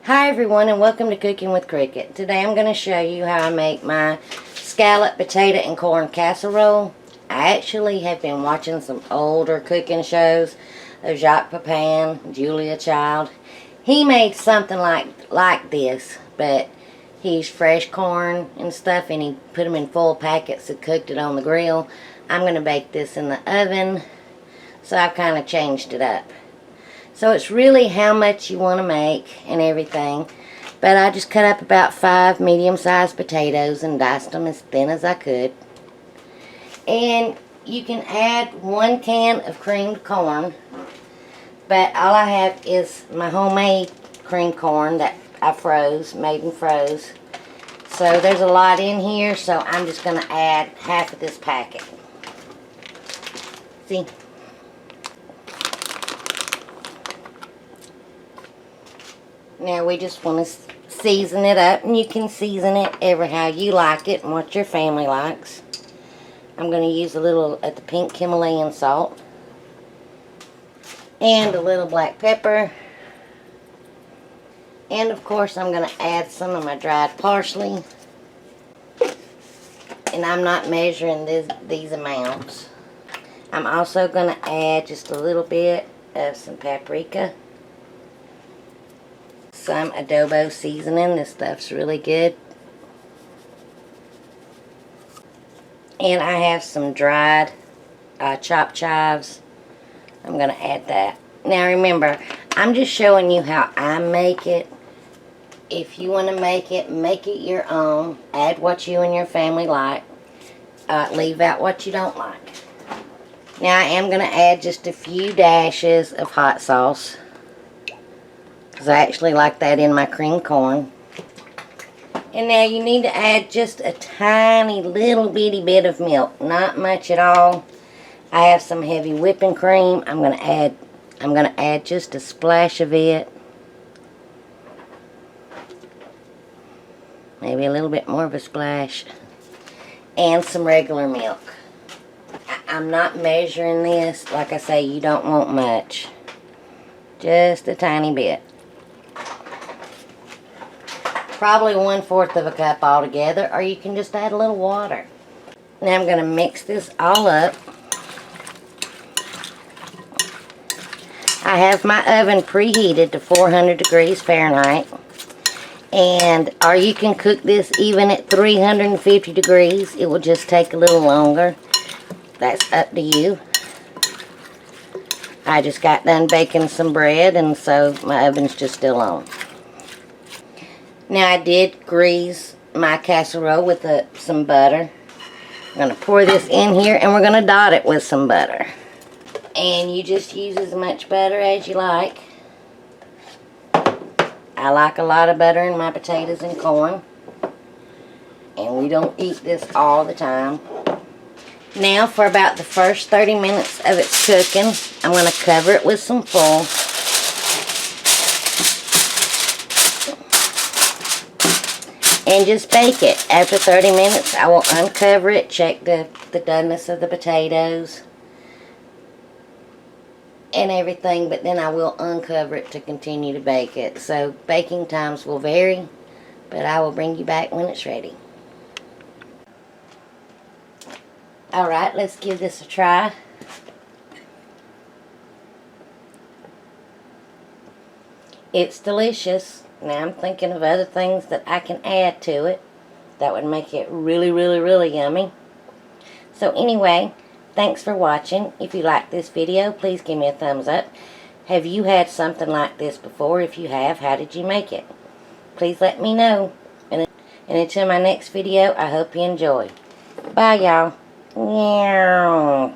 Hi everyone, and welcome to Cooking with Cricket. Today I'm going to show you how I make my scallop, potato, and corn casserole. I actually have been watching some older cooking shows of Jacques Pepin, Julia Child. He made something like this, but he used fresh corn and stuff, and he put them in full packets and cooked it on the grill. I'm going to bake this in the oven, so I've kind of changed it up. So it's really how much you want to make and everything. But I just cut up about 5 medium-sized potatoes and diced them as thin as I could. And you can add 1 can of creamed corn. But all I have is my homemade creamed corn that I made and froze. So there's a lot in here, so I'm just going to add half of this packet. See? Now we just want to season it up, and you can season it ever how you like it and what your family likes. I'm going to use a little of the pink Himalayan salt and a little black pepper, and of course I'm going to add some of my dried parsley, and I'm not measuring these amounts. I'm also going to add just a little bit of some paprika, some adobo seasoning. This stuff's really good. And I have some dried chopped chives. I'm going to add that. Now remember, I'm just showing you how I make it. If you want to make it your own. Add what you and your family like. Leave out what you don't like. Now I am going to add just a few dashes of hot sauce, because I actually like that in my cream corn. And now you need to add just a tiny little bitty bit of milk, not much at all. I have some heavy whipping cream. I'm going to add just a splash of it. Maybe a little bit more of a splash. And some regular milk. I'm not measuring this. Like I say, you don't want much. Just a tiny bit. Probably 1/4 of a cup altogether, or you can just add a little water. Now I'm going to mix this all up. I have my oven preheated to 400 degrees Fahrenheit. Or you can cook this even at 350 degrees. It will just take a little longer. That's up to you. I just got done baking some bread, and so my oven's just still on. Now I did grease my casserole with some butter. I'm going to pour this in here, and we're going to dot it with some butter. And you just use as much butter as you like. I like a lot of butter in my potatoes and corn. And we don't eat this all the time. Now for about the first 30 minutes of its cooking, I'm going to cover it with some foil. And just bake it. After 30 minutes, I will uncover it, check the doneness of the potatoes and everything, but then I will uncover it to continue to bake it. So baking times will vary, but I will bring you back when it's ready. Alright, let's give this a try. It's delicious. Now I'm thinking of other things that I can add to it that would make it really, really, really yummy. So anyway, thanks for watching. If you like this video, please give me a thumbs up. Have you had something like this before? If you have, how did you make it? Please let me know. And until my next video, I hope you enjoy. Bye, y'all. Meow.